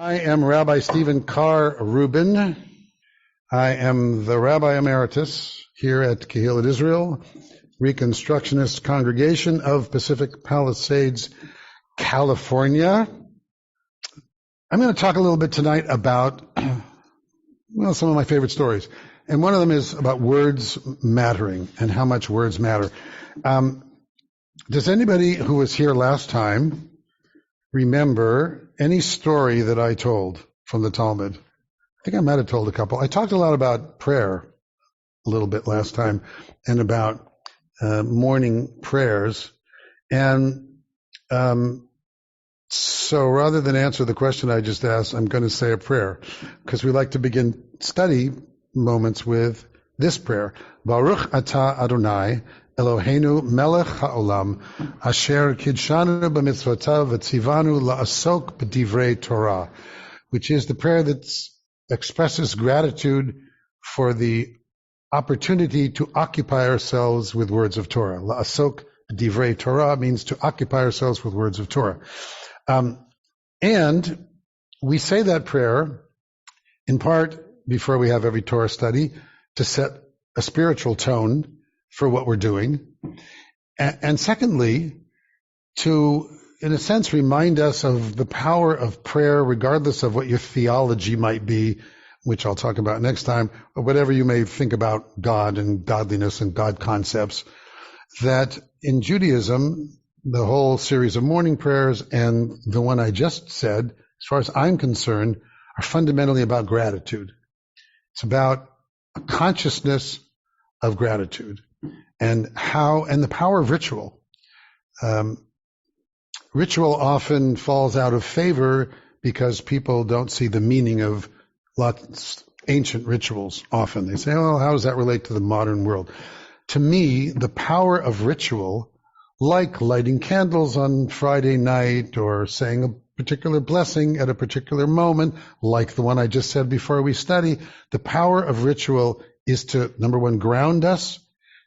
I am Rabbi Steven Carr Reuben. I am the Rabbi Emeritus here at Kehillat Israel, Reconstructionist Congregation of Pacific Palisades, California. I'm going to talk a little bit tonight about, some of my favorite stories. And one of them is about words mattering and how much words matter. Does anybody who was here last time remember any story that I told from the Talmud? I think I might have told a couple. I talked a lot about prayer a little bit last time and about morning prayers. And so rather than answer the question I just asked, I'm going to say a prayer because we like to begin study moments with this prayer. Baruch atah Adonai Eloheinu melech haolam asher kidshanu b'mitzvotav v'tzivanu la'asok b'divrei Torah, which is the prayer that expresses gratitude for the opportunity to occupy ourselves with words of Torah. La'asok b'divrei Torah means to occupy ourselves with words of Torah. And we say that prayer in part before we have every Torah study to set a spiritual tone for what we're doing. And secondly, to, in a sense, remind us of the power of prayer, regardless of what your theology might be, which I'll talk about next time, or whatever you may think about God and godliness and God concepts, that in Judaism, the whole series of morning prayers and the one I just said, as far as I'm concerned, are fundamentally about gratitude. It's about a consciousness of gratitude and the power of ritual. Ritual often falls out of favor because people don't see the meaning of lots ancient rituals often. They say, oh, how does that relate to the modern world? To me, the power of ritual, like lighting candles on Friday night or saying a particular blessing at a particular moment, like the one I just said before we study, the power of ritual is to, number one, ground us,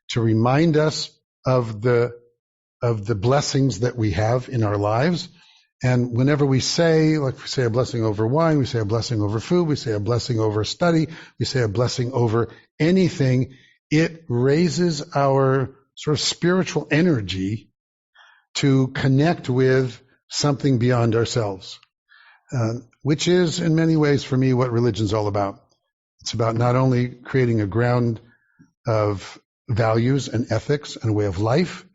to remind us of the blessings that we have in our lives. And whenever we say, like we say a blessing over wine, we say a blessing over food, we say a blessing over study, we say a blessing over anything, it raises our sort of spiritual energy to connect with something beyond ourselves, which is in many ways for me what religion's all about. It's about not only creating a ground of values and ethics and a way of life.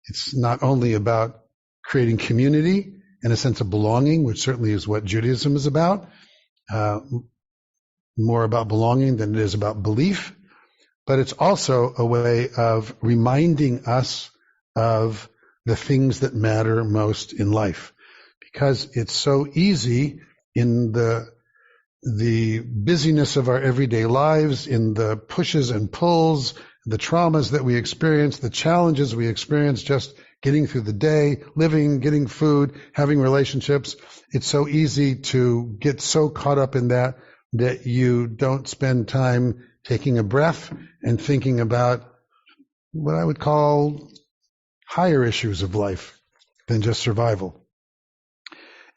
It's not only about creating community and a sense of belonging, which certainly is what Judaism is about, more about belonging than it is about belief, but it's also a way of reminding us of the things that matter most in life, because it's so easy in the busyness of our everyday lives, in the pushes and pulls, the traumas that we experience, the challenges we experience just getting through the day, living, getting food, having relationships. It's so easy to get so caught up in that you don't spend time taking a breath and thinking about what I would call higher issues of life than just survival.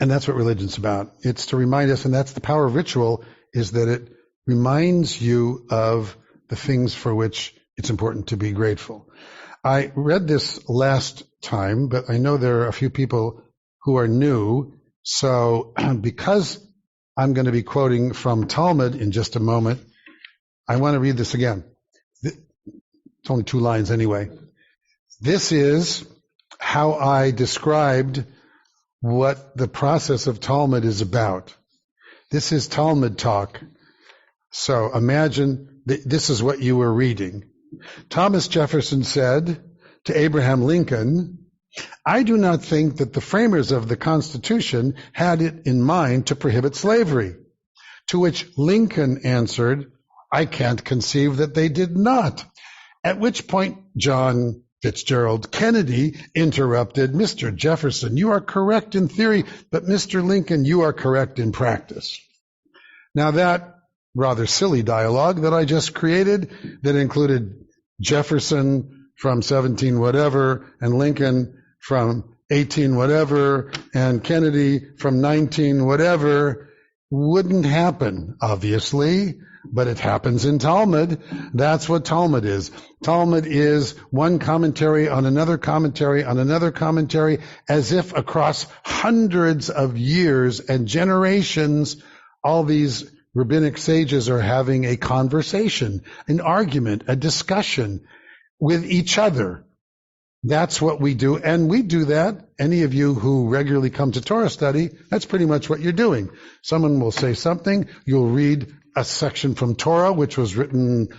And that's what religion's about. It's to remind us, and that's the power of ritual, is that it reminds you of the things for which it's important to be grateful. I read this last time, but I know there are a few people who are new. So because I'm going to be quoting from Talmud in just a moment, I want to read this again. It's only 2 lines anyway. This is how I described what the process of Talmud is about. This is Talmud talk. So imagine this is what you were reading. Thomas Jefferson said to Abraham Lincoln, "I do not think that the framers of the Constitution had it in mind to prohibit slavery." To which Lincoln answered, "I can't conceive that they did not." At which point John Fitzgerald Kennedy interrupted, "Mr. Jefferson, you are correct in theory, but Mr. Lincoln, you are correct in practice." Now that rather silly dialogue that I just created, that included Jefferson from 17 whatever and Lincoln from 18 whatever and Kennedy from 19 whatever, wouldn't happen, obviously, but it happens in Talmud. That's what Talmud is. Talmud is one commentary on another commentary on another commentary, as if across hundreds of years and generations, all these rabbinic sages are having a conversation, an argument, a discussion with each other. That's what we do, and we do that. Any of you who regularly come to Torah study, that's pretty much what you're doing. Someone will say something, you'll read a section from Torah, which was written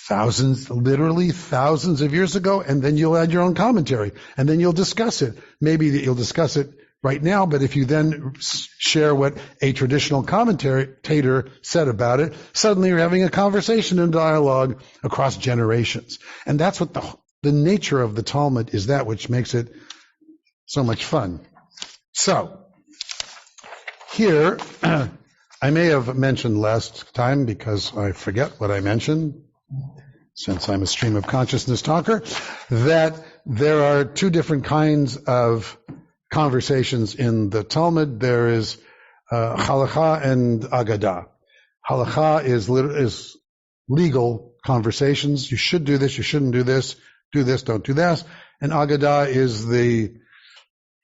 literally thousands of years ago, and then you'll add your own commentary, and then you'll discuss it. Maybe you'll discuss it right now, but if you then share what a traditional commentator said about it, suddenly you're having a conversation and dialogue across generations. And that's what the nature of the Talmud is, that which makes it so much fun. So, here, I may have mentioned last time, because I forget what I mentioned, since I'm a stream of consciousness talker, that there are two different kinds of conversations in the Talmud. There is halakha and agadah. Halakha is legal conversations. You should do this, you shouldn't do this, don't do that. And agadah is the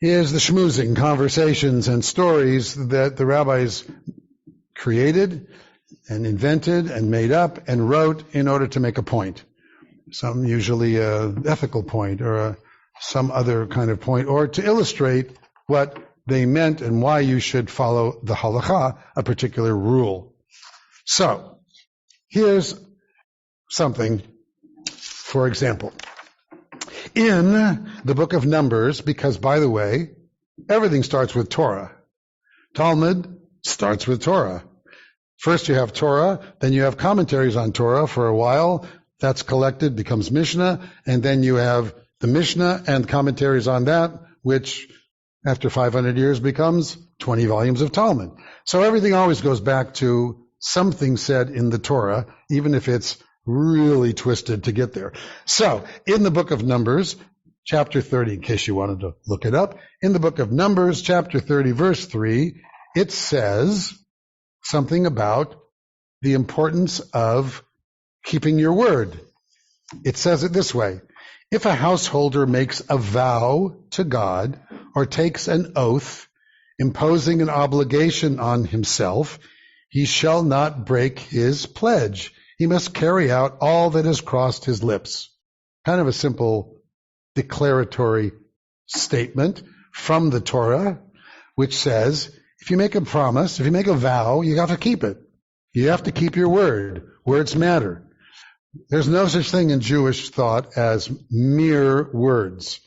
schmoozing conversations and stories that the rabbis created and invented and made up and wrote in order to make a point. Some usually an ethical point or some other kind of point, or to illustrate what they meant and why you should follow the halakha, a particular rule. So, here's something, for example. In the book of Numbers, because, by the way, everything starts with Torah. Talmud starts with Torah. First you have Torah, then you have commentaries on Torah for a while. That's collected, becomes Mishnah, and then you have the Mishnah and commentaries on that, which after 500 years becomes 20 volumes of Talmud. So everything always goes back to something said in the Torah, even if it's really twisted to get there. So, in the book of Numbers, chapter 30, in case you wanted to look it up, in the book of Numbers, chapter 30, verse 3, it says something about the importance of keeping your word. It says it this way: if a householder makes a vow to God or takes an oath, imposing an obligation on himself, he shall not break his pledge. He must carry out all that has crossed his lips. Kind of a simple declaratory statement from the Torah, which says, if you make a promise, if you make a vow, you have to keep it. You have to keep your word. Words matter. There's no such thing in Jewish thought as mere words.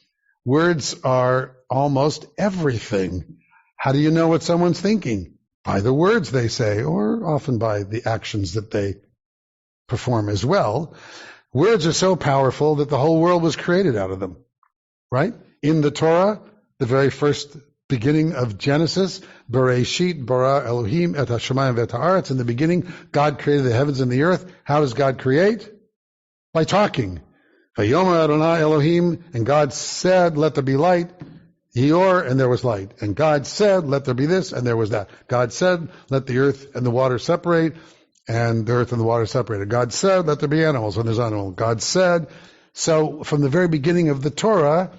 Words are almost everything. How do you know what someone's thinking? By the words they say, or often by the actions that they perform as well. Words are so powerful that the whole world was created out of them, right? In the Torah, the very first beginning of Genesis, Bereshit bara Elohim et hashamayim v'et haaretz. In the beginning, God created the heavens and the earth. How does God create? By talking. Vayomer Adonai Elohim, and God said, let there be light. Eor, and there was light. And God said, let there be this, and there was that. God said, let the earth and the water separate, and the earth and the water separated. God said, let there be animals, and there's animals. God said. So from the very beginning of the Torah,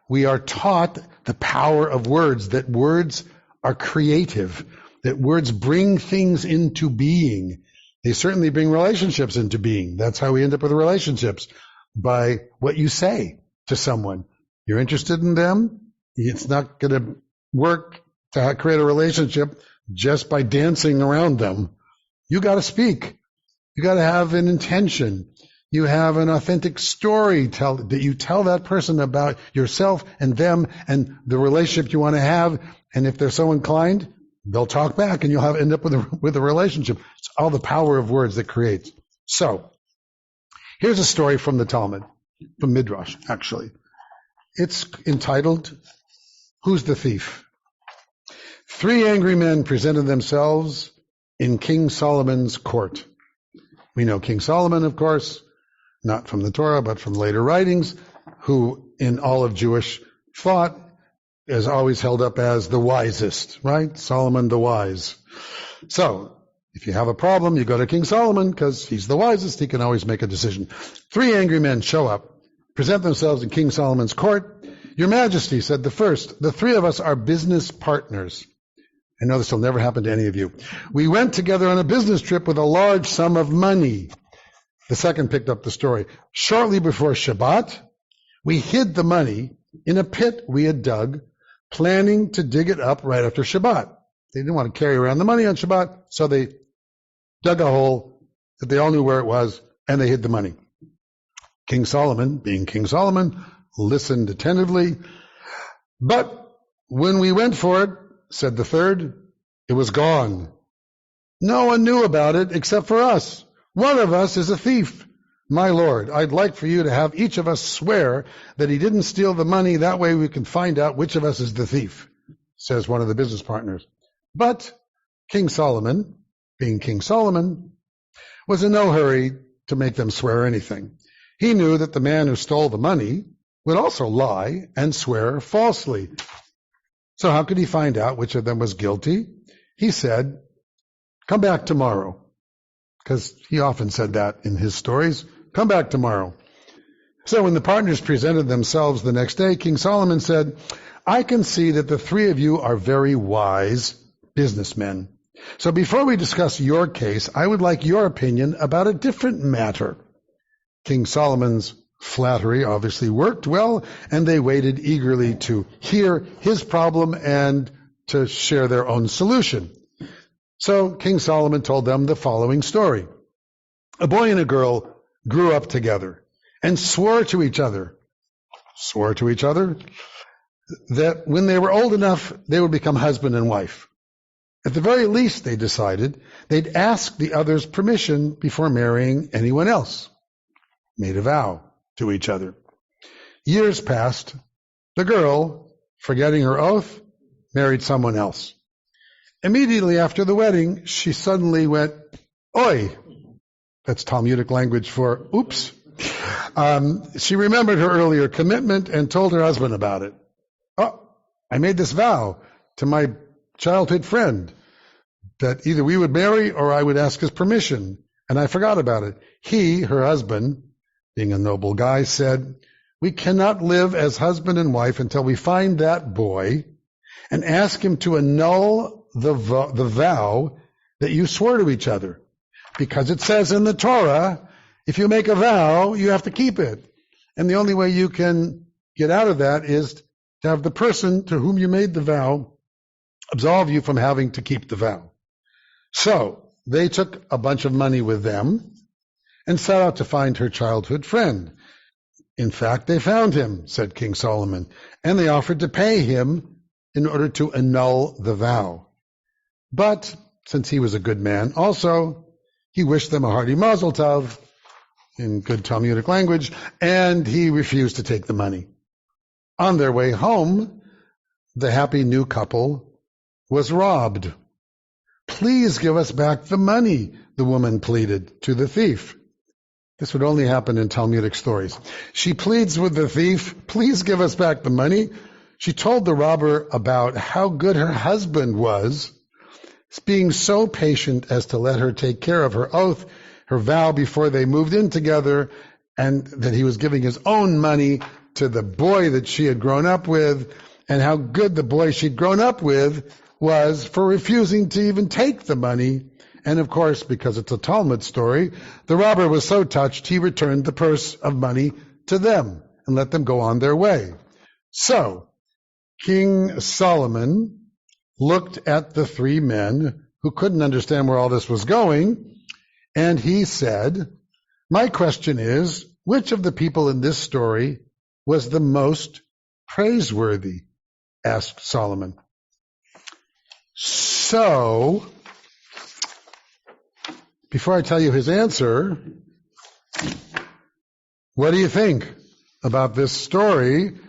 we are taught the power of words, that words are creative, that words bring things into being. They certainly bring relationships into being. That's how we end up with relationships, by what you say to someone. You're interested in them. It's not going to work to create a relationship just by dancing around them. You got to speak. You got to have an intention. You have an authentic story that you tell that person about yourself and them and the relationship you want to have. And if they're so inclined, they'll talk back, and you'll end up with a relationship. It's all the power of words that creates. So, here's a story from the Talmud, from Midrash, actually. It's entitled, Who's the Thief? 3 angry men presented themselves in King Solomon's court. We know King Solomon, of course, not from the Torah, but from later writings, who in all of Jewish thought is always held up as the wisest, right? Solomon the wise. So, if you have a problem, you go to King Solomon because he's the wisest. He can always make a decision. 3 angry men show up, present themselves in King Solomon's court. Your Majesty, said the first, the 3 of us are business partners. I know this will never happen to any of you. We went together on a business trip with a large sum of money. The second picked up the story. Shortly before Shabbat, we hid the money in a pit we had dug, planning to dig it up right after Shabbat. They didn't want to carry around the money on Shabbat, so they dug a hole that they all knew where it was, and they hid the money. King Solomon, being King Solomon, listened attentively. But when we went for it, said the third, it was gone. No one knew about it except for us. One of us is a thief. My lord, I'd like for you to have each of us swear that he didn't steal the money. That way we can find out which of us is the thief, says one of the business partners. But King Solomon, being King Solomon, was in no hurry to make them swear anything. He knew that the man who stole the money would also lie and swear falsely. So how could he find out which of them was guilty? He said, come back tomorrow. Because he often said that in his stories. Come back tomorrow. So when the partners presented themselves the next day, King Solomon said, I can see that the 3 of you are very wise businessmen. So before we discuss your case, I would like your opinion about a different matter. King Solomon's flattery obviously worked well, and they waited eagerly to hear his problem and to share their own solution. So King Solomon told them the following story. A boy and a girl grew up together and swore to each other that when they were old enough, they would become husband and wife. At the very least, they decided they'd ask the other's permission before marrying anyone else. Made a vow to each other. Years passed. The girl, forgetting her oath, married someone else. Immediately after the wedding, she suddenly went, oi. That's Talmudic language for oops. She remembered her earlier commitment and told her husband about it. Oh, I made this vow to my childhood friend that either we would marry or I would ask his permission, and I forgot about it. He, her husband, being a noble guy, said, we cannot live as husband and wife until we find that boy and ask him to annul the vow that you swore to each other. Because it says in the Torah, if you make a vow, you have to keep it. And the only way you can get out of that is to have the person to whom you made the vow absolve you from having to keep the vow. So they took a bunch of money with them and set out to find her childhood friend. In fact, they found him, said King Solomon, and they offered to pay him in order to annul the vow. But since he was a good man also, he wished them a hearty mazel tov in good Talmudic language, and he refused to take the money. On their way home, the happy new couple was robbed. Please give us back the money, the woman pleaded to the thief. This would only happen in Talmudic stories. She pleads with the thief, please give us back the money. She told the robber about how good her husband was, being so patient as to let her take care of her oath, her vow before they moved in together, and that he was giving his own money to the boy that she had grown up with, and how good the boy she'd grown up with was for refusing to even take the money. And of course, because it's a Talmud story, the robber was so touched, he returned the purse of money to them and let them go on their way. So, King Solomon looked at the 3 men who couldn't understand where all this was going, and he said, my question is, which of the people in this story was the most praiseworthy? Asked Solomon. So, before I tell you his answer, what do you think about this story?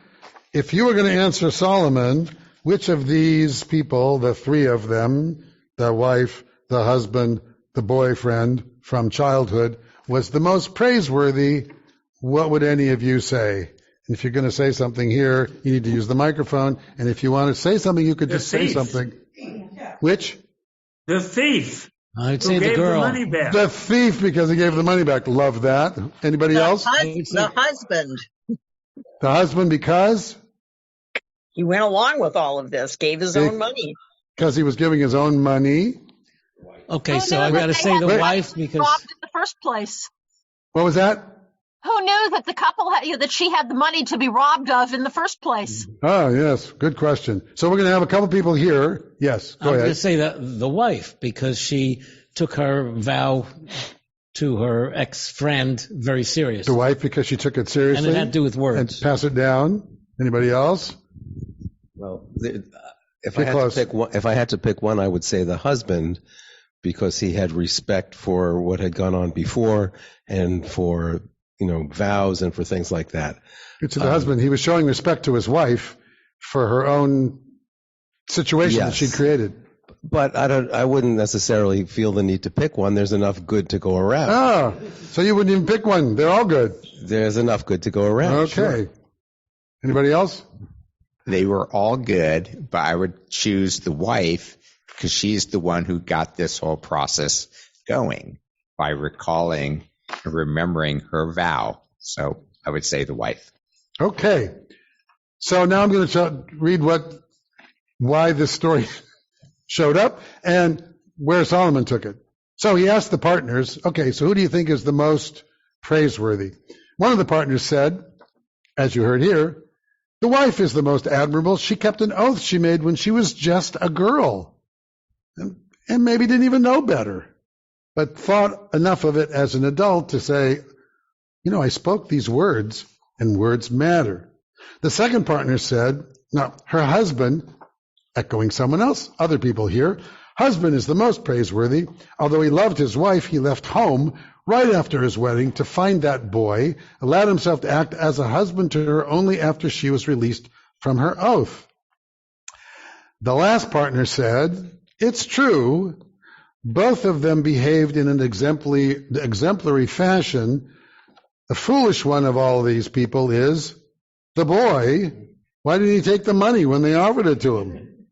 If you were going to answer Solomon, which of these people, the 3 of them, the wife, the husband, the boyfriend from childhood, was the most praiseworthy, what would any of you say? And if you're going to say something here, you need to use the microphone. And if you want to say something, you could just say something. Which? The thief. I'd who say the gave girl. The money back. The thief, because he gave the money back. Love that. Anybody else? The husband. The husband, because? He went along with all of this, gave his own money. Because he was giving his own money. Okay, so I got to say the wife because robbed in the first place. What was that? Who knew that the couple that she had the money to be robbed of in the first place? Oh, yes. Good question. So we're going to have a couple people here. Yes, go ahead. I'm going to say the wife because she took her vow to her ex-friend very seriously. The wife because she took it seriously? And it had to do with words. And pass it down. Anybody else? Well, if I had to pick one, I would say the husband, because he had respect for what had gone on before and for, vows and for things like that. To the husband, he was showing respect to his wife for her own situation that she created. But I wouldn't necessarily feel the need to pick one. There's enough good to go around. Ah, so you wouldn't even pick one. They're all good. There's enough good to go around. Okay. Sure. Anybody else? They were all good, but I would choose the wife because she's the one who got this whole process going by recalling and remembering her vow. So I would say the wife. Okay. So now I'm going to read why this story showed up and where Solomon took it. So he asked the partners, okay, so who do you think is the most praiseworthy? One of the partners said, as you heard here, the wife is the most admirable. She kept an oath she made when she was just a girl and maybe didn't even know better, but thought enough of it as an adult to say, I spoke these words and words matter. The second partner said, no, her husband, echoing someone else, other people here, husband is the most praiseworthy. Although he loved his wife, he left home right after his wedding to find that boy, allowed himself to act as a husband to her only after she was released from her oath. The last partner said, it's true, both of them behaved in an exemplary fashion. The foolish one of all these people is the boy. Why didn't he take the money when they offered it to him?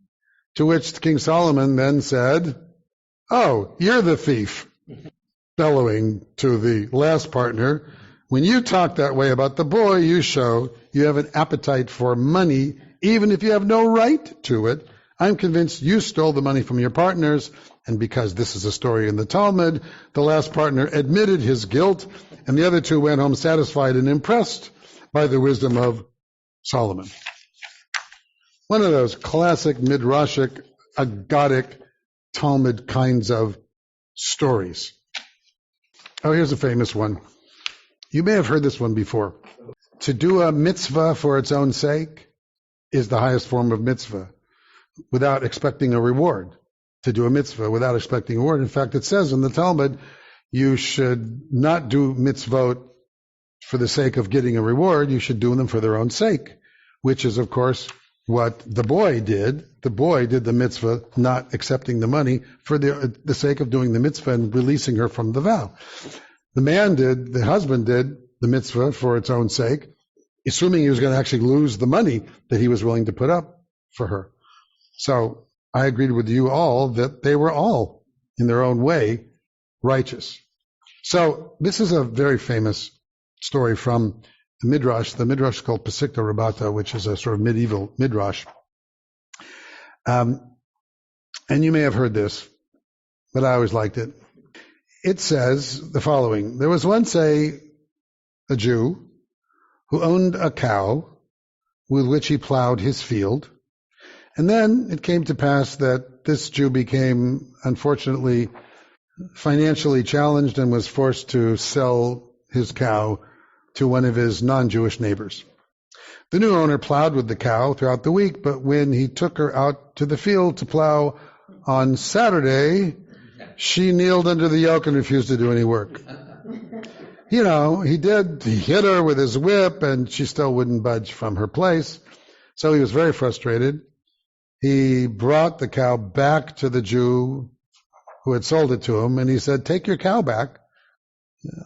To which King Solomon then said, oh, you're the thief. Bellowing to the last partner, when you talk that way about the boy, you show you have an appetite for money, even if you have no right to it. I'm convinced you stole the money from your partners, and because this is a story in the Talmud, the last partner admitted his guilt, and the other two went home satisfied and impressed by the wisdom of Solomon. One of those classic Midrashic, Aggadic, Talmud kinds of stories. Oh, here's a famous one. You may have heard this one before. To do a mitzvah for its own sake is the highest form of mitzvah, without expecting a reward. To do a mitzvah without expecting a reward. In fact, it says in the Talmud, you should not do mitzvot for the sake of getting a reward. You should do them for their own sake, which is, of course, what the boy did. The boy did the mitzvah, not accepting the money for the sake of doing the mitzvah and releasing her from the vow. The husband did the mitzvah for its own sake, assuming he was going to actually lose the money that he was willing to put up for her. So I agreed with you all that they were all, in their own way, righteous. So this is a very famous story from the Midrash. The Midrash is called Pesikta Rabata, which is a sort of medieval Midrash. And you may have heard this, but I always liked it. It says the following. There was once a Jew who owned a cow with which he plowed his field. And then it came to pass that this Jew became, unfortunately, financially challenged and was forced to sell his cow to one of his non-Jewish neighbors. The new owner plowed with the cow throughout the week, but when he took her out to the field to plow on Saturday, she kneeled under the yoke and refused to do any work. He hit her with his whip, and she still wouldn't budge from her place. So he was very frustrated. He brought the cow back to the Jew who had sold it to him, and he said, take your cow back.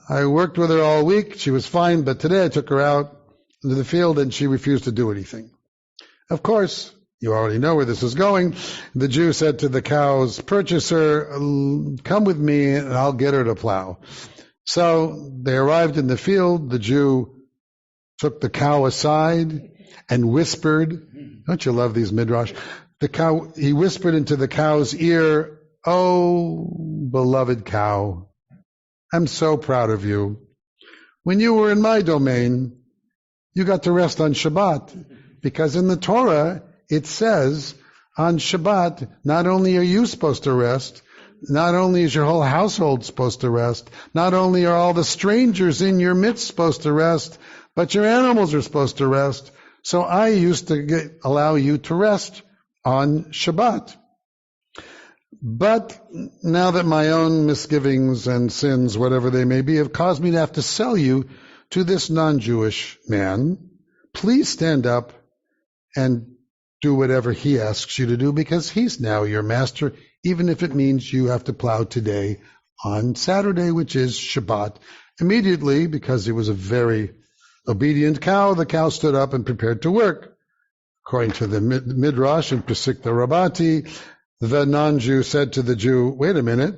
I worked with her all week. She was fine, but today I took her out, into the field, and she refused to do anything. Of course, you already know where this is going. The Jew said to the cow's purchaser, come with me and I'll get her to plow. So they arrived in the field. The Jew took the cow aside and whispered, don't you love these Midrash? He whispered into the cow's ear, oh, beloved cow, I'm so proud of you. When you were in my domain, you got to rest on Shabbat, because in the Torah, it says on Shabbat, not only are you supposed to rest, not only is your whole household supposed to rest, not only are all the strangers in your midst supposed to rest, but your animals are supposed to rest. So I used to allow you to rest on Shabbat. But now that my own misgivings and sins, whatever they may be, have caused me to have to sell you to this non-Jewish man, please stand up and do whatever he asks you to do, because he's now your master, even if it means you have to plow today on Saturday, which is Shabbat. Immediately, because he was a very obedient cow, the cow stood up and prepared to work. According to the Midrash and Pesik the Rabati, the non-Jew said to the Jew, wait a minute,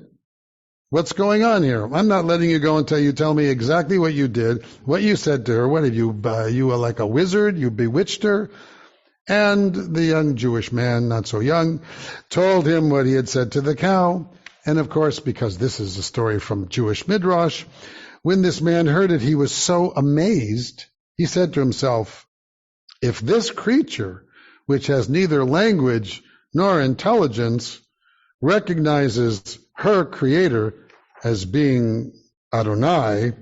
what's going on here? I'm not letting you go until you tell me exactly what you did, what you said to her. What have you, you were like a wizard, you bewitched her? And the young Jewish man, not so young, told him what he had said to the cow. And of course, because this is a story from Jewish Midrash, when this man heard it, he was so amazed, he said to himself, if this creature, which has neither language nor intelligence, recognizes her creator as being Adonai,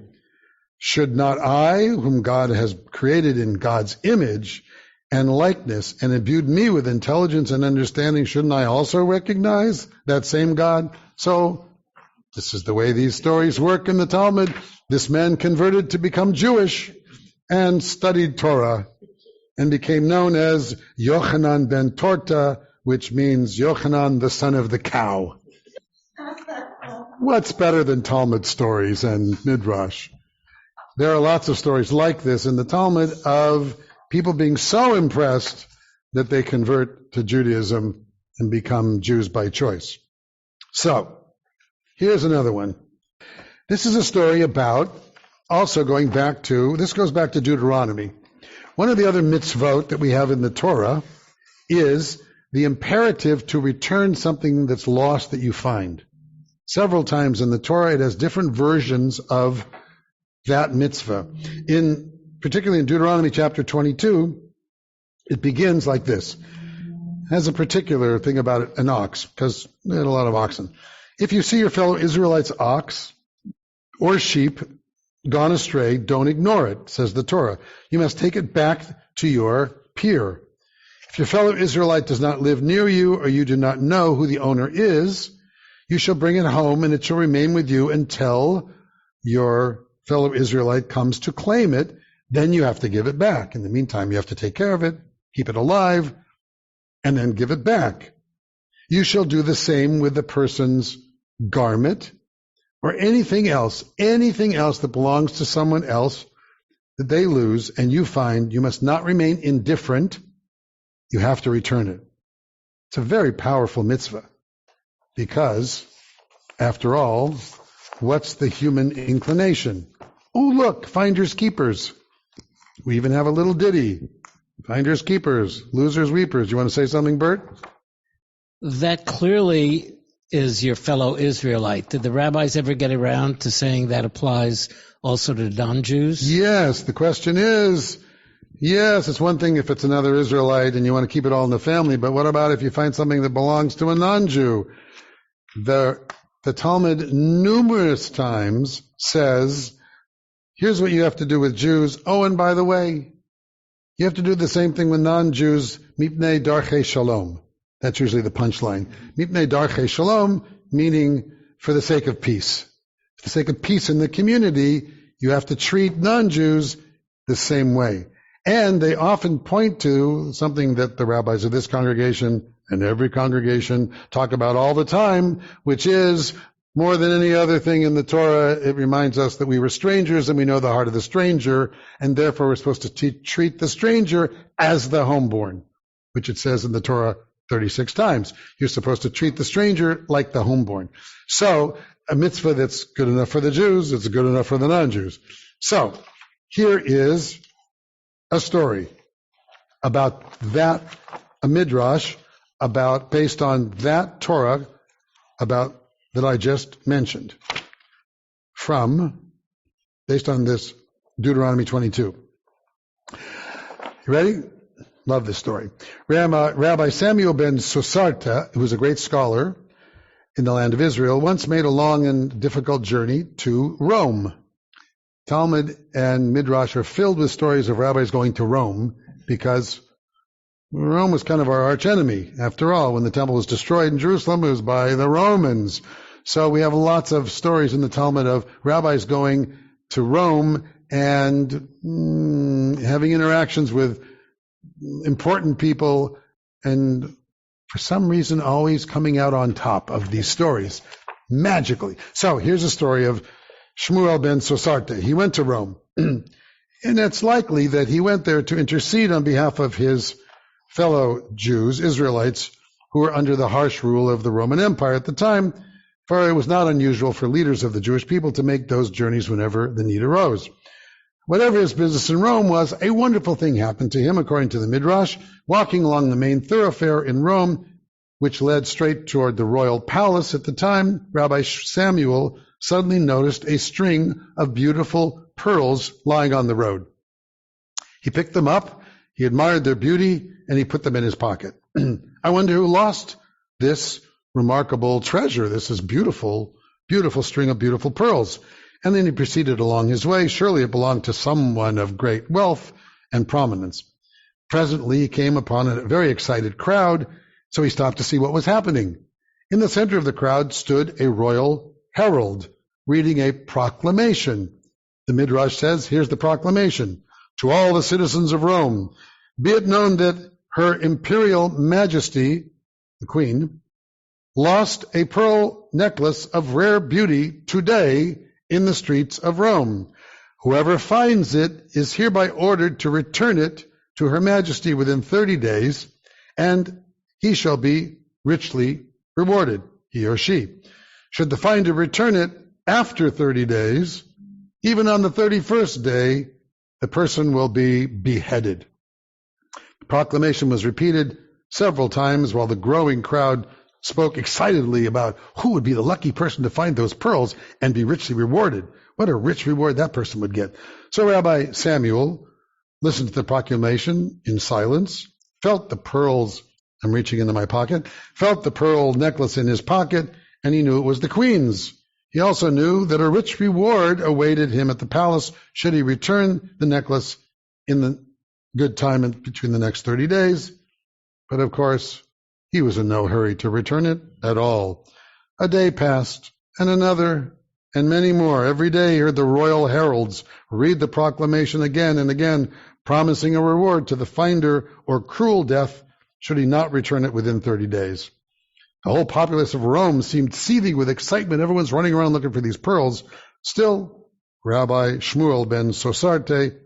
should not I, whom God has created in God's image and likeness and imbued me with intelligence and understanding, shouldn't I also recognize that same God? So this is the way these stories work in the Talmud. This man converted to become Jewish and studied Torah and became known as Yochanan ben Torta, which means Yochanan, the son of the cow. What's better than Talmud stories and Midrash? There are lots of stories like this in the Talmud of people being so impressed that they convert to Judaism and become Jews by choice. So, here's another one. This is a story about, also this goes back to Deuteronomy. One of the other mitzvot that we have in the Torah is the imperative to return something that's lost that you find. Several times in the Torah, it has different versions of that mitzvah. Particularly in Deuteronomy chapter 22, it begins like this. It has a particular thing about it, an ox, because they had a lot of oxen. If you see your fellow Israelites' ox or sheep gone astray, don't ignore it, says the Torah. You must take it back to your peer. If your fellow Israelite does not live near you, or you do not know who the owner is, you shall bring it home, and it shall remain with you until your fellow Israelite comes to claim it. Then you have to give it back. In the meantime, you have to take care of it, keep it alive, and then give it back. You shall do the same with the person's garment or anything else that belongs to someone else that they lose and you find. You must not remain indifferent. You have to return it. It's a very powerful mitzvah because, after all, what's the human inclination? Oh, look, finders keepers. We even have a little ditty. Finders keepers, losers weepers. You want to say something, Bert? That clearly is your fellow Israelite. Did the rabbis ever get around to saying that applies also to non-Jews? Yes. The question is, yes, it's one thing if it's another Israelite and you want to keep it all in the family, but what about if you find something that belongs to a non-Jew? The Talmud numerous times says, here's what you have to do with Jews. Oh, and by the way, you have to do the same thing with non-Jews. Mipnei darchei shalom. That's usually the punchline. Mipnei darchei shalom, meaning for the sake of peace. For the sake of peace in the community, you have to treat non-Jews the same way. And they often point to something that the rabbis of this congregation and every congregation talk about all the time, which is More than any other thing in the Torah, it reminds us that we were strangers and we know the heart of the stranger, and therefore we're supposed to treat the stranger as the homeborn, which it says in the Torah 36 times. You're supposed to treat the stranger like the homeborn. So, a mitzvah that's good enough for the Jews, it's good enough for the non-Jews. So, here is a story about that, a Midrash, based on that Torah, that I just mentioned, based on this Deuteronomy 22. You ready? Love this story. Rabbi Samuel ben Sosarta, who was a great scholar in the land of Israel, once made a long and difficult journey to Rome. Talmud and Midrash are filled with stories of rabbis going to Rome because Rome was kind of our archenemy. After all, when the temple was destroyed in Jerusalem, it was by the Romans. So we have lots of stories in the Talmud of rabbis going to Rome and having interactions with important people, and for some reason always coming out on top of these stories, magically. So here's a story of Shmuel ben Sosarte. He went to Rome, and it's likely that he went there to intercede on behalf of his fellow Jews, Israelites, who were under the harsh rule of the Roman Empire at the time, for it was not unusual for leaders of the Jewish people to make those journeys whenever the need arose. Whatever his business in Rome was, a wonderful thing happened to him, according to the Midrash. Walking along the main thoroughfare in Rome, which led straight toward the royal palace at the time, Rabbi Samuel suddenly noticed a string of beautiful pearls lying on the road. He picked them up, he admired their beauty, and he put them in his pocket. I wonder who lost this remarkable treasure. This is beautiful, beautiful string of beautiful pearls. And then he proceeded along his way. Surely it belonged to someone of great wealth and prominence. Presently he came upon a very excited crowd, so he stopped to see what was happening. In the center of the crowd stood a royal herald reading a proclamation. The Midrash says, here's the proclamation. To all the citizens of Rome, be it known that Her Imperial Majesty, the Queen, lost a pearl necklace of rare beauty today in the streets of Rome. Whoever finds it is hereby ordered to return it to Her Majesty within 30 days, and he shall be richly rewarded, he or she. Should the finder return it after 30 days, even on the 31st day, the person will be beheaded. The proclamation was repeated several times while the growing crowd spoke excitedly about who would be the lucky person to find those pearls and be richly rewarded. What a rich reward that person would get. So Rabbi Samuel listened to the proclamation in silence, felt the pearls, I'm reaching into my pocket, felt the pearl necklace in his pocket, and he knew it was the Queen's. He also knew that a rich reward awaited him at the palace should he return the necklace in the good time between the next 30 days. But of course, he was in no hurry to return it at all. A day passed, and another, and many more. Every day he heard the royal heralds read the proclamation again and again, promising a reward to the finder or cruel death should he not return it within 30 days. The whole populace of Rome seemed seething with excitement. Everyone's running around looking for these pearls. Still, Rabbi Shmuel ben Sosarte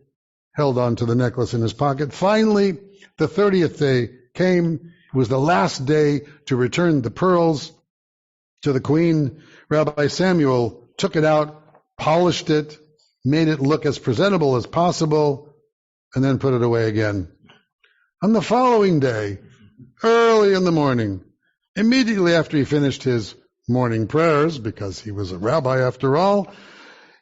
held on to the necklace in his pocket. Finally, the 30th day came. It was the last day to return the pearls to the Queen. Rabbi Samuel took it out, polished it, made it look as presentable as possible, and then put it away again. On the following day, early in the morning, immediately after he finished his morning prayers, because he was a rabbi after all,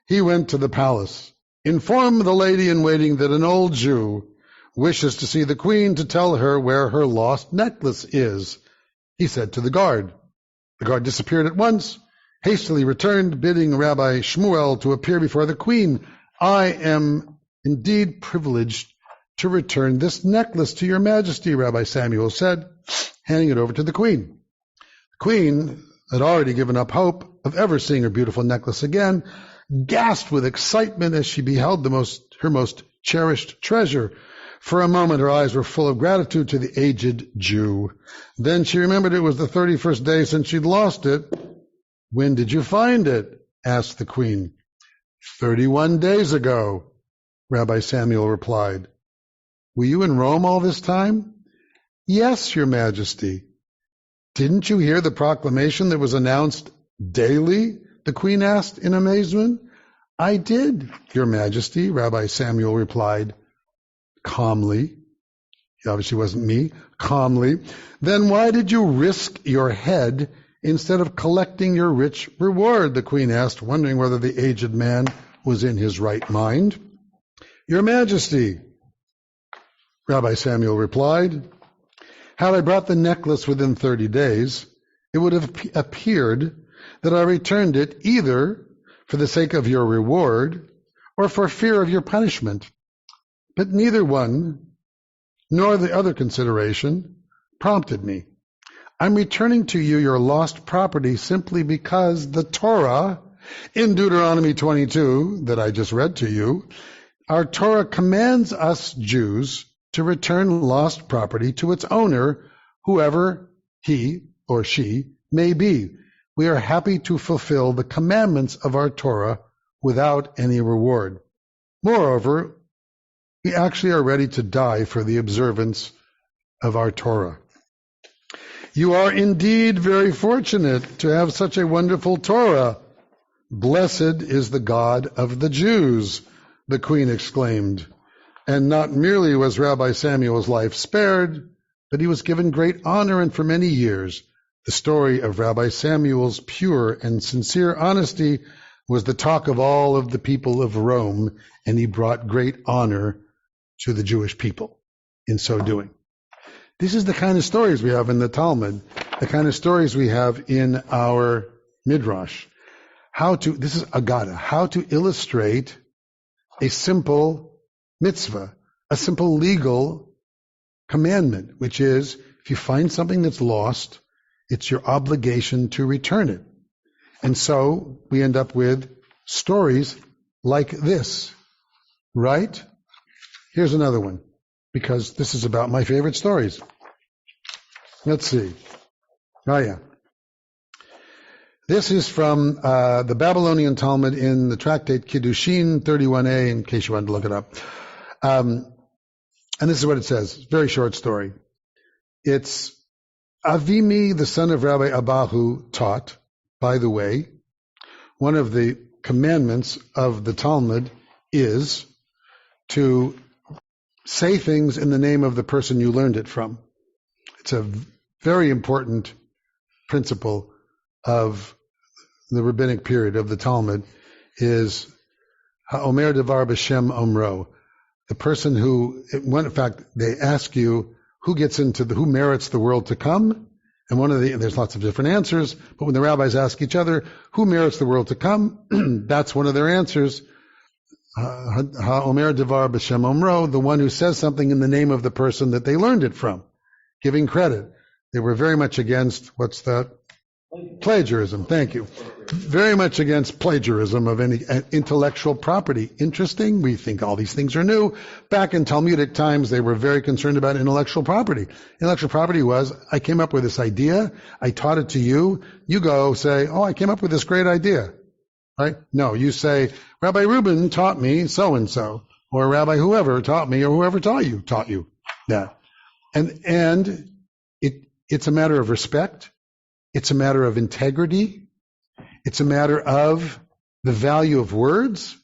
he went to the palace. Inform the lady in waiting that an old Jew wishes to see the Queen to tell her where her lost necklace is, he said to the guard. The guard disappeared at once, hastily returned, bidding Rabbi Shmuel to appear before the Queen. I am indeed privileged to return this necklace to your Majesty, Rabbi Samuel said, handing it over to the Queen. The Queen had already given up hope of ever seeing her beautiful necklace again, gasped with excitement as she beheld her most cherished treasure. For a moment her eyes were full of gratitude to the aged Jew. Then she remembered it was the 31st day since she'd lost it, When did you find it? Asked the queen. 31 days ago, Rabbi Samuel replied. Were you in Rome all this time? Yes, Your Majesty. Didn't you hear the proclamation that was announced daily? The queen asked in amazement. I did, Your Majesty, Rabbi Samuel replied calmly. He obviously wasn't me. Calmly. Then why did you risk your head instead of collecting your rich reward? The queen asked, wondering whether the aged man was in his right mind. Your Majesty, Rabbi Samuel replied, had I brought the necklace within 30 days, it would have appeared that I returned it either for the sake of your reward or for fear of your punishment. But neither one nor the other consideration prompted me. I'm returning to you your lost property simply because the Torah, in Deuteronomy 22, that I just read to you, our Torah commands us Jews to return lost property to its owner, whoever he or she may be. We are happy to fulfill the commandments of our Torah without any reward. Moreover, we actually are ready to die for the observance of our Torah. You are indeed very fortunate to have such a wonderful Torah. Blessed is the God of the Jews, the queen exclaimed. And not merely was Rabbi Samuel's life spared, but he was given great honor, and for many years the story of Rabbi Samuel's pure and sincere honesty was the talk of all of the people of Rome, and he brought great honor to the Jewish people in so doing. This is the kind of stories we have in the Talmud, the kind of stories we have in our Midrash. This is Agada, how to illustrate a simple mitzvah, a simple legal commandment, which is, if you find something that's lost, it's your obligation to return it. And so we end up with stories like this, right? Here's another one, because this is about my favorite stories. Let's see. Oh, yeah. This is from the Babylonian Talmud in the tractate Kiddushin 31a, in case you wanted to look it up. And this is what it says. Very short story. It's Avimi, the son of Rabbi Abahu, taught, by the way, one of the commandments of the Talmud is to say things in the name of the person you learned it from. It's a very important principle of the rabbinic period of the Talmud, is Ha'omer Devar B'Shem Omro. The person who, in fact, they ask you who merits the world to come, and there's lots of different answers, but when the rabbis ask each other who merits the world to come, that's one of their answers. Ha'omer Devar B'Shem Omro, the one who says something in the name of the person that they learned it from, giving credit. They were very much against, what's that? Plagiarism, thank you. Very much against plagiarism of any intellectual property. Interesting, we think all these things are new. Back in Talmudic times, they were very concerned about intellectual property. Intellectual property was, I came up with this idea, I taught it to you, you go say, oh, I came up with this great idea. Right? No, you say, Rabbi Reuben taught me so-and-so, or Rabbi whoever taught me, or whoever taught you that. And it's a matter of respect. It's a matter of integrity. It's a matter of the value of words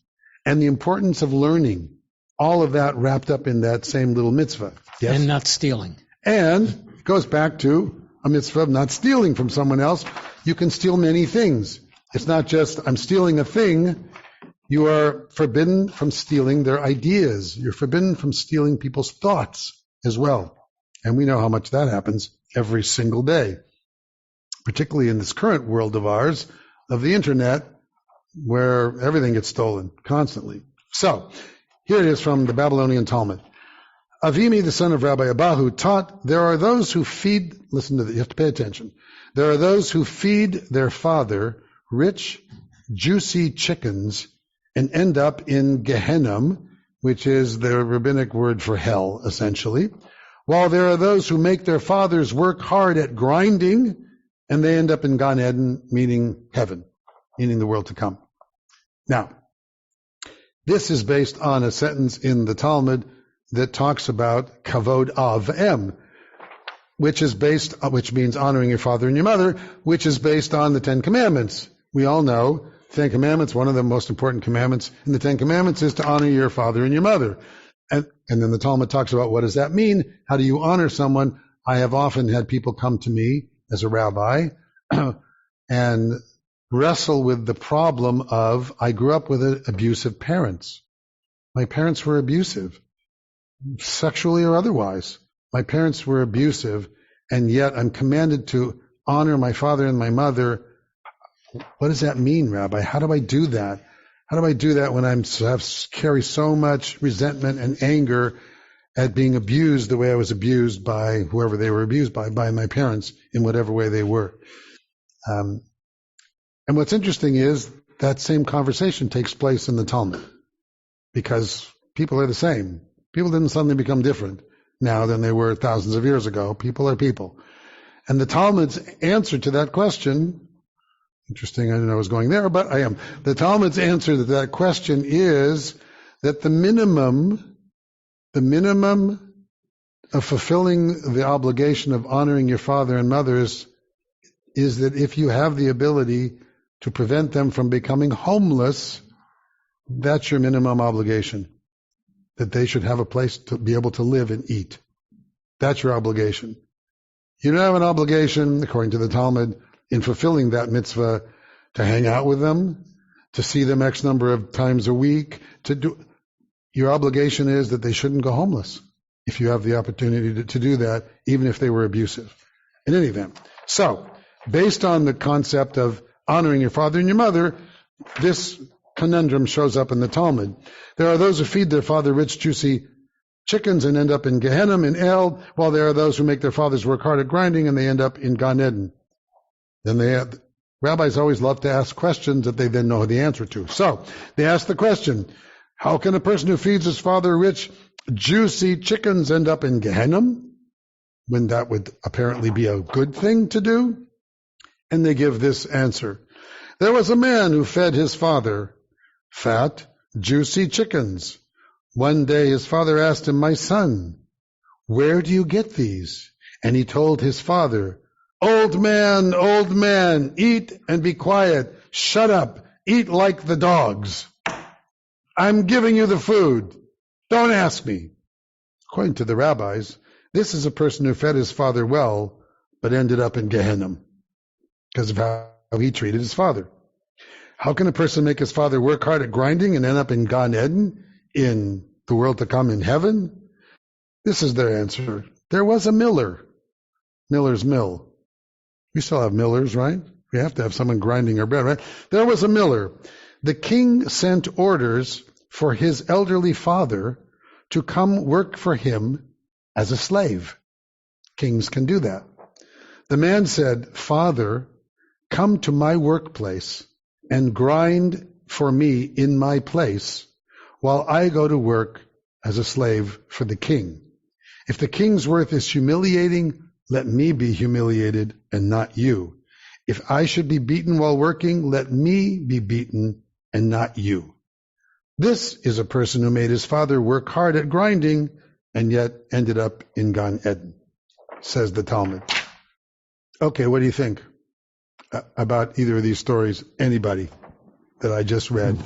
and the importance of learning. All of that wrapped up in that same little mitzvah. Yes? And not stealing. And it goes back to a mitzvah of not stealing from someone else. You can steal many things. It's not just, I'm stealing a thing. You are forbidden from stealing their ideas. You're forbidden from stealing people's thoughts as well. And we know how much that happens every single day, particularly in this current world of ours, of the internet, where everything gets stolen constantly. So, here it is from the Babylonian Talmud. Avimi, the son of Rabbi Abahu, taught, there are those who feed, listen to this, you have to pay attention. There are those who feed their father rich, juicy chickens and end up in Gehenna, which is the rabbinic word for hell, essentially. While there are those who make their fathers work hard at grinding and they end up in Gan Eden, meaning heaven, meaning the world to come. Now, this is based on a sentence in the Talmud that talks about kavod av em, which means honoring your father and your mother, which is based on the Ten Commandments. We all know Ten Commandments, one of the most important commandments in the Ten Commandments is to honor your father and your mother. And then the Talmud talks about what does that mean? How do you honor someone? I have often had people come to me as a rabbi and wrestle with the problem of, I grew up with abusive parents. My parents were abusive, sexually or otherwise. My parents were abusive, and yet I'm commanded to honor my father and my mother. What does that mean, Rabbi? How do I do that? How do I do that when I carry so much resentment and anger at being abused the way I was abused by whoever they were abused by my parents in whatever way they were? And what's interesting is that same conversation takes place in the Talmud, because people are the same. People didn't suddenly become different now than they were thousands of years ago. People are people. And the Talmud's answer to that question, interesting, I didn't know I was going there, but I am. The Talmud's answer to that question is that the minimum of fulfilling the obligation of honoring your father and mother is that if you have the ability to prevent them from becoming homeless, that's your minimum obligation. That they should have a place to be able to live and eat. That's your obligation. You don't have an obligation, according to the Talmud, in fulfilling that mitzvah, to hang out with them, to see them X number of times a week. Your obligation is that they shouldn't go homeless if you have the opportunity to do that, even if they were abusive. In any event. So, based on the concept of honoring your father and your mother, this conundrum shows up in the Talmud. There are those who feed their father rich, juicy chickens and end up in Gehenna, in El, while there are those who make their fathers work hard at grinding and they end up in Gan Eden. Then rabbis always love to ask questions that they then know the answer to. So, they ask the question, how can a person who feeds his father rich, juicy chickens end up in Gehenna, when that would apparently be a good thing to do? And they give this answer. There was a man who fed his father fat, juicy chickens. One day his father asked him, my son, where do you get these? And he told his father, old man, eat and be quiet. Shut up, eat like the dogs. I'm giving you the food. Don't ask me. According to the rabbis, this is a person who fed his father well, but ended up in Gehenna because of how he treated his father. How can a person make his father work hard at grinding and end up in Gan Eden, in the world to come in heaven? This is their answer. There was a miller. Miller's mill. We still have millers, right? We have to have someone grinding our bread, right? There was a miller. The king sent orders for his elderly father to come work for him as a slave. Kings can do that. The man said, Father, come to my workplace and grind for me in my place while I go to work as a slave for the king. If the king's work is humiliating, let me be humiliated and not you. If I should be beaten while working, let me be beaten and not you. This is a person who made his father work hard at grinding and yet ended up in Gan Eden, says the Talmud. Okay, what do you think about either of these stories? Anybody that I just read?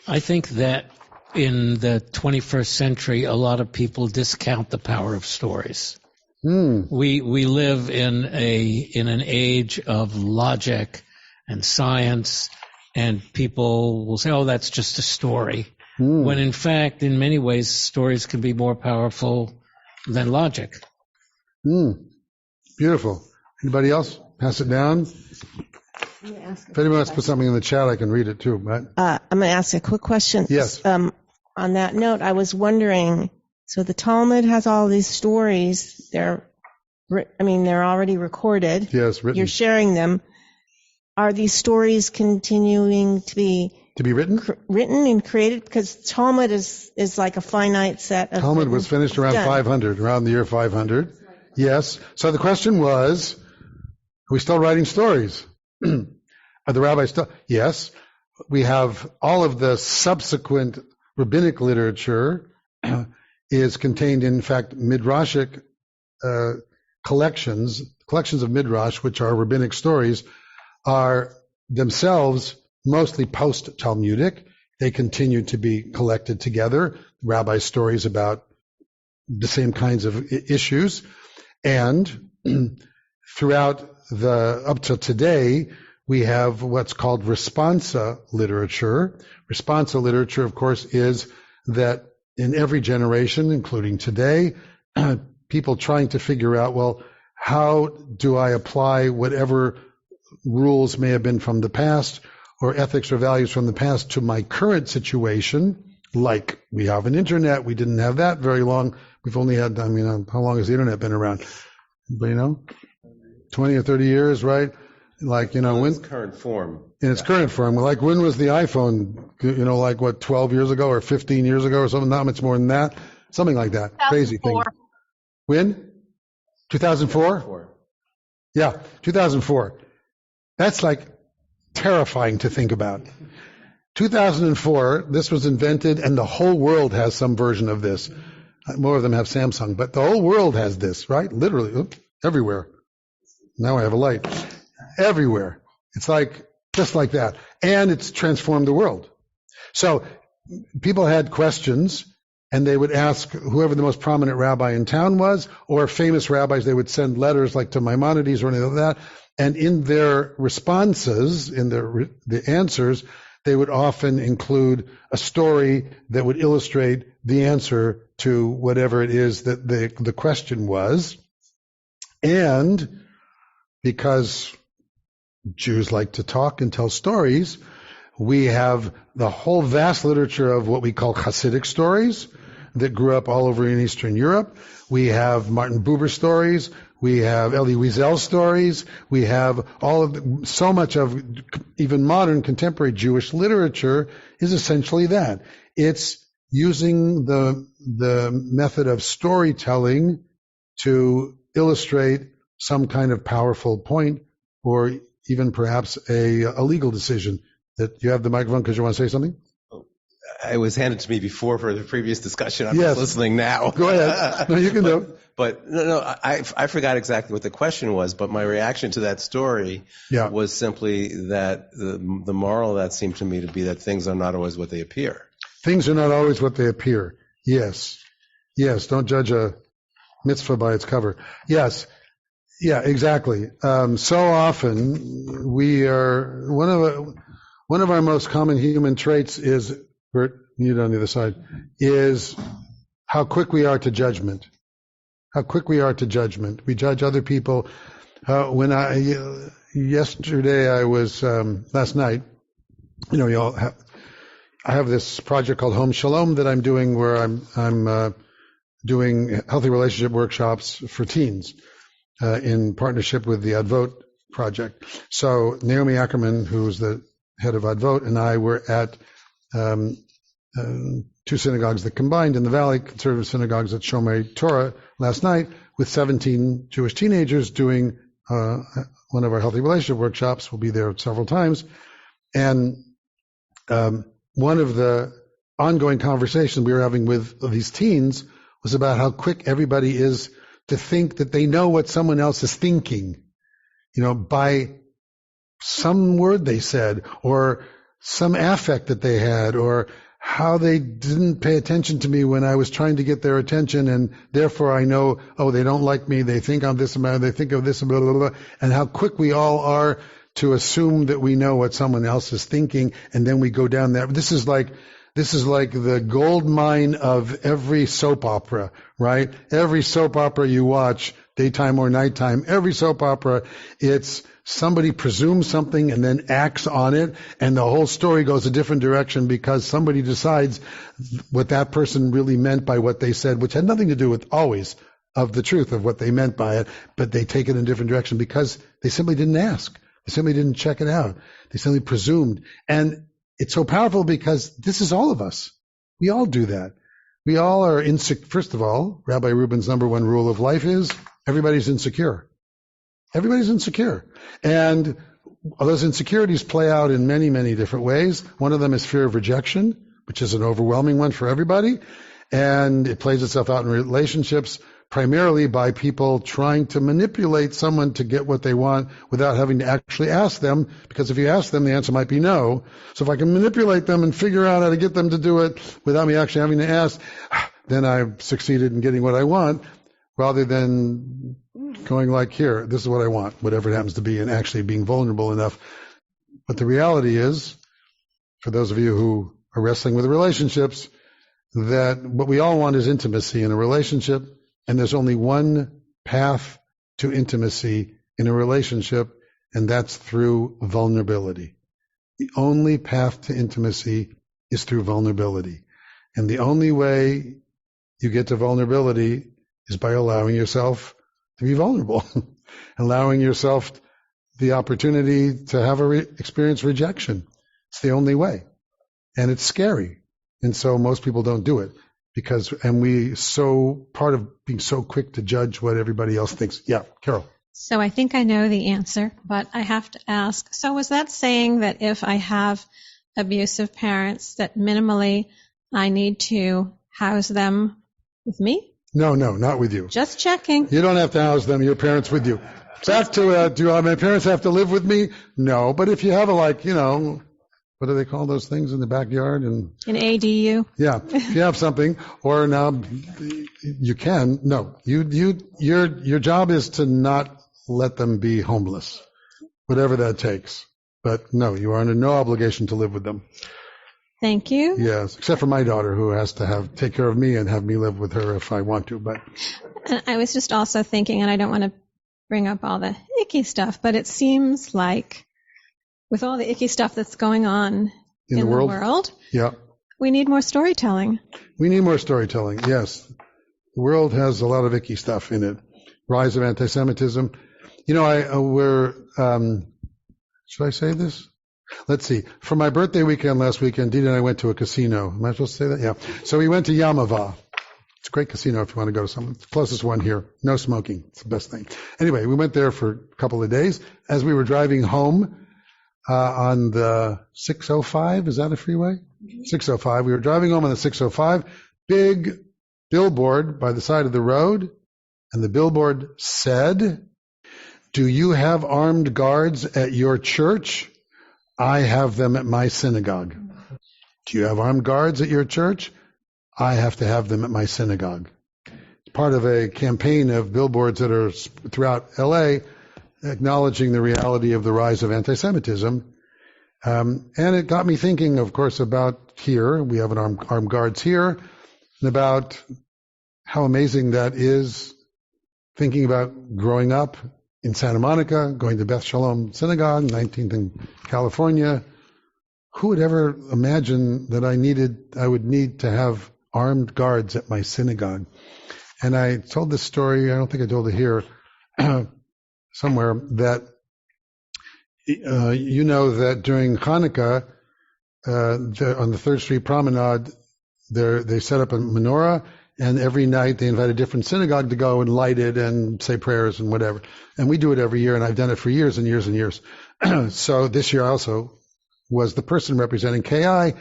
I think that in the 21st century, a lot of people discount the power of stories. We live in an age of logic and science, and people will say, oh, that's just a story. When in fact, in many ways, stories can be more powerful than logic. Beautiful. Anybody else? Pass it down. If anyone wants to put something in the chat, I can read it too. Right? I'm going to ask a quick question. Yes. On that note, I was wondering, so the Talmud has all these stories. They're already recorded. Yes, written. You're sharing them. Are these stories continuing to be written? Written and created? Because Talmud is like a finite set of... Talmud was finished around 500, around the year 500. Yes. So the question was, we still writing stories? Are the rabbis still? Yes. We have all of the subsequent rabbinic literature is contained in fact, Midrashic collections of Midrash, which are rabbinic stories, are themselves mostly post-Talmudic. They continue to be collected together, rabbi stories about the same kinds of issues. And throughout up till today, we have what's called responsa literature. Responsa literature, of course, is that in every generation, including today, people trying to figure out, well, how do I apply whatever rules may have been from the past or ethics or values from the past to my current situation? Like we have an internet. We didn't have that very long. We've only had, how long has the internet been around? Anybody know? 20 or 30 years, right? Like, in its current form. In its current form. Like, when was the iPhone? 12 years ago or 15 years ago or something? Not much more than that. Something like that. 2004. Crazy thing. When? 2004? Yeah, 2004. That's like terrifying to think about. 2004, this was invented, and the whole world has some version of this. More of them have Samsung, but the whole world has this, right? Literally, everywhere. Now I have a light. Everywhere. It's like, just like that. And it's transformed the world. So people had questions, and they would ask whoever the most prominent rabbi in town was, or famous rabbis. They would send letters like to Maimonides or anything like that. And in their responses, in the answers, they would often include a story that would illustrate the answer to whatever it is that the question was. And because Jews like to talk and tell stories, we have the whole vast literature of what we call Hasidic stories that grew up all over in Eastern Europe. We have Martin Buber stories. We have Elie Wiesel stories. We have so much of even modern contemporary Jewish literature is essentially that. It's using the method of storytelling to illustrate some kind of powerful point, or even perhaps a legal decision. That you have the microphone because you want to say something? It was handed to me before for the previous discussion. I'm just listening now. Go ahead. No, you can do it. But I forgot exactly what the question was, but my reaction to that story was simply that the moral of that seemed to me to be that things are not always what they appear. Things are not always what they appear. Yes. Don't judge a mitzvah by its cover. Yes. Yeah, exactly. So often we are, one of our most common human traits is, Bert, you on the other side, is how quick we are to judgment. How quick we are to judgment. We judge other people. Yesterday I was, last night, I have this project called Home Shalom that I'm doing, where I'm doing healthy relationship workshops for teens in partnership with the Advot project. So Naomi Ackerman, who's the head of Advot, and I were at two synagogues that combined in the Valley, conservative synagogues at Shomer Torah last night, with 17 Jewish teenagers doing one of our healthy relationship workshops. We'll be there several times. And one of the ongoing conversations we were having with these teens was about how quick everybody is to think that they know what someone else is thinking, by some word they said, or some affect that they had, or how they didn't pay attention to me when I was trying to get their attention, and therefore I know, they don't like me, they think I'm this, they think of this, blah, blah, blah, and how quick we all are to assume that we know what someone else is thinking, and then we go down that. This is like the gold mine of every soap opera, right? Every soap opera you watch, daytime or nighttime, every soap opera, it's somebody presumes something and then acts on it, and the whole story goes a different direction because somebody decides what that person really meant by what they said, which had nothing to do with always of the truth of what they meant by it, but they take it in a different direction because they simply didn't ask. They simply didn't check it out. They simply presumed. And it's so powerful because this is all of us. We all do that. We all are insecure. First of all, Rabbi Reuben's number one rule of life is everybody's insecure. Everybody's insecure. And those insecurities play out in many, many different ways. One of them is fear of rejection, which is an overwhelming one for everybody. And it plays itself out in relationships primarily by people trying to manipulate someone to get what they want without having to actually ask them, because if you ask them, the answer might be no. So if I can manipulate them and figure out how to get them to do it without me actually having to ask, then I've succeeded in getting what I want, rather than going like, here, this is what I want, whatever it happens to be, and actually being vulnerable enough. But the reality is, for those of you who are wrestling with relationships, that what we all want is intimacy in a relationship, and there's only one path to intimacy in a relationship, and that's through vulnerability. The only path to intimacy is through vulnerability. And the only way you get to vulnerability is by allowing yourself to be vulnerable, allowing yourself the opportunity to have experience rejection. It's the only way. And it's scary. And so most people don't do it. Part of being so quick to judge what everybody else thinks. Yeah, Carol. So I think I know the answer, but I have to ask. So was that saying that if I have abusive parents, that minimally I need to house them with me? No, not with you. Just checking. You don't have to house them, your parents with you. Back to, do my parents have to live with me? No, but if you have what do they call those things in the backyard? An ADU? Yeah, if you have something, or now you can. No, your job is to not let them be homeless, whatever that takes. But no, you are under no obligation to live with them. Thank you. Yes, except for my daughter, who has to take care of me and have me live with her if I want to. But I was just also thinking, and I don't want to bring up all the icky stuff, but it seems like with all the icky stuff that's going on in the world, yeah, we need more storytelling. We need more storytelling, yes. The world has a lot of icky stuff in it. Rise of anti-Semitism. Should I say this? Let's see. For my birthday weekend last weekend, Dina and I went to a casino. Am I supposed to say that? Yeah. So we went to Yamava. It's a great casino if you want to go to some. It's the closest one here. No smoking. It's the best thing. Anyway, we went there for a couple of days. As we were driving home, on the 605, is that a freeway? 605. We were driving home on the 605, big billboard by the side of the road, and the billboard said, "Do you have armed guards at your church? I have them at my synagogue." Do you have armed guards at your church? I have to have them at my synagogue. It's part of a campaign of billboards that are throughout LA, acknowledging the reality of the rise of anti-Semitism. And it got me thinking, of course, about here. We have armed guards here, and about how amazing that is, thinking about growing up in Santa Monica, going to Beth Shalom Synagogue, 19th in California. Who would ever imagine that I would need to have armed guards at my synagogue? And I told this story, I don't think I told it here, somewhere, that that during Hanukkah, on the 3rd Street Promenade, they set up a menorah, and every night they invite a different synagogue to go and light it and say prayers and whatever. And we do it every year, and I've done it for years and years and years. So this year I also was the person representing KI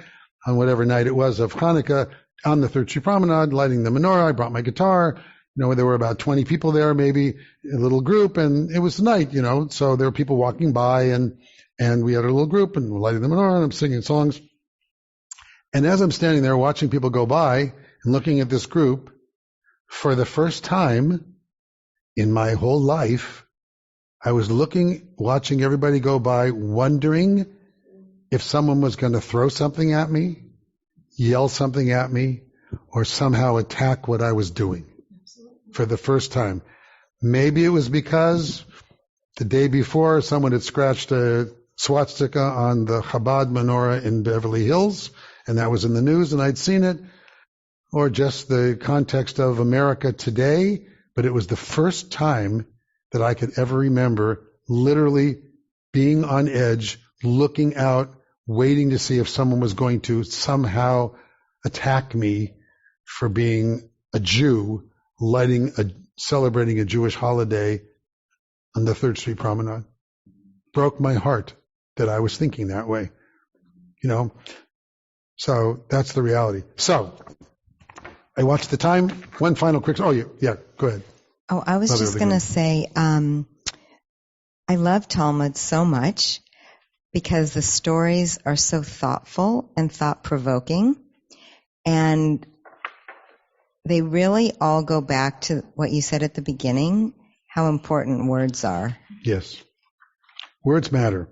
on whatever night it was of Hanukkah on the 3rd Street Promenade, lighting the menorah. I brought my guitar. There were about 20 people there, maybe a little group, and it was night, so there were people walking by, and we had a little group, and we're lighting the menorah, and I'm singing songs. And as I'm standing there watching people go by and looking at this group, for the first time in my whole life, I was watching everybody go by, wondering if someone was going to throw something at me, yell something at me, or somehow attack what I was doing. For the first time. Maybe it was because the day before someone had scratched a swastika on the Chabad menorah in Beverly Hills, and that was in the news and I'd seen it, or just the context of America today, but it was the first time that I could ever remember literally being on edge, looking out, waiting to see if someone was going to somehow attack me for being a Jew, celebrating a Jewish holiday on the 3rd Street Promenade. Broke my heart that I was thinking that way. So that's the reality. So I watched the time. One final quick. Oh, yeah, go ahead. Oh, I was just going to say, I love Talmud so much because the stories are so thoughtful and thought-provoking, and they really all go back to what you said at the beginning, how important words are. Yes. Words matter.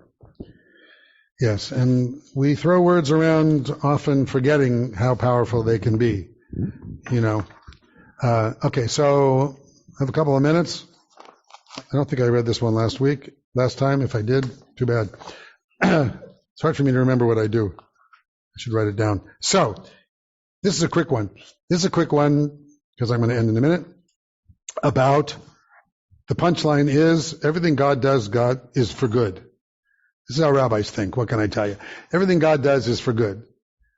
Yes, and we throw words around often forgetting how powerful they can be, Okay, so I have a couple of minutes. I don't think I read this one last time. If I did, too bad. It's hard for me to remember what I do. I should write it down. So, this is a quick one. Because I'm going to end in a minute, about the punchline is everything God does, God is for good. This is how rabbis think. What can I tell you? Everything God does is for good.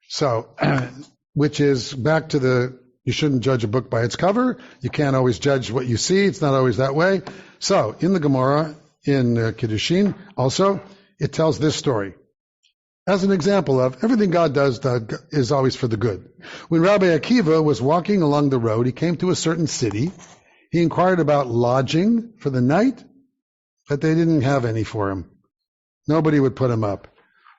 So, which is back to you shouldn't judge a book by its cover. You can't always judge what you see. It's not always that way. So, in the Gemara, in Kiddushin, also, it tells this story as an example of everything God does is always for the good. When Rabbi Akiva was walking along the road, he came to a certain city. He inquired about lodging for the night, but they didn't have any for him. Nobody would put him up.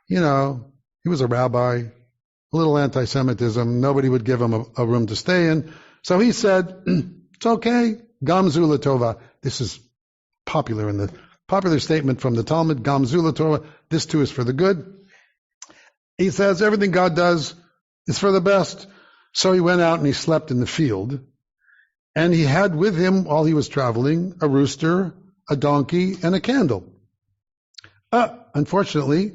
He was a rabbi, a little anti-Semitism. Nobody would give him a room to stay in. So he said, it's okay. Gamzu latova. This is popular statement from the Talmud. Gamzu latova. This too is for the good. He says everything God does is for the best. So he went out and he slept in the field. And he had with him, while he was traveling, a rooster, a donkey, and a candle. Unfortunately,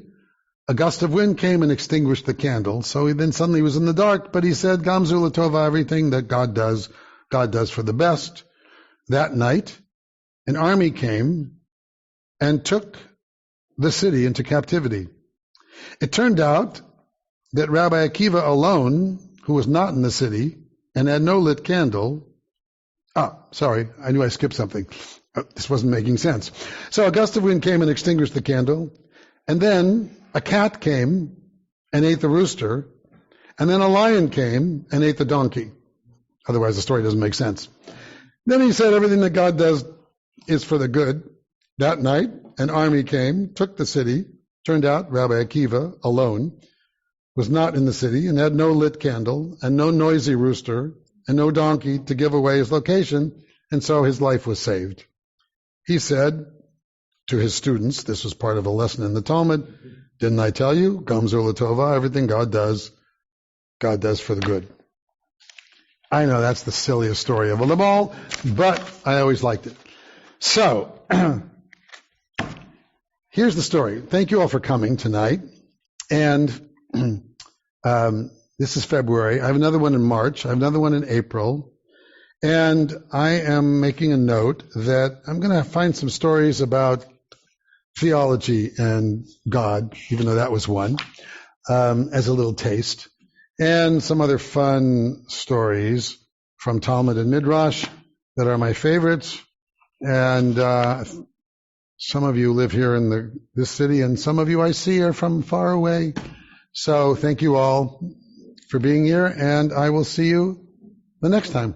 a gust of wind came and extinguished the candle. So he then suddenly was in the dark, but he said, Gamzu latova, everything that God does for the best. That night, an army came and took the city into captivity. It turned out that Rabbi Akiva alone, who was not in the city and had no lit candle, sorry, I knew I skipped something. This wasn't making sense. So a gust of wind came and extinguished the candle, and then a cat came and ate the rooster, and then a lion came and ate the donkey. Otherwise the story doesn't make sense. Then he said everything that God does is for the good. That night, an army came, took the city. Turned out Rabbi Akiva, alone, was not in the city and had no lit candle and no noisy rooster and no donkey to give away his location, and so his life was saved. He said to his students, this was part of a lesson in the Talmud, didn't I tell you, Gamzu latova, everything God does for the good. I know that's the silliest story of them all, but I always liked it. So, here's the story. Thank you all for coming tonight. And this is February. I have another one in March. I have another one in April. And I am making a note that I'm going to find some stories about theology and God, even though that was one, as a little taste. And some other fun stories from Talmud and Midrash that are my favorites. And some of you live here in this city, and some of you I see are from far away. So thank you all for being here, and I will see you the next time.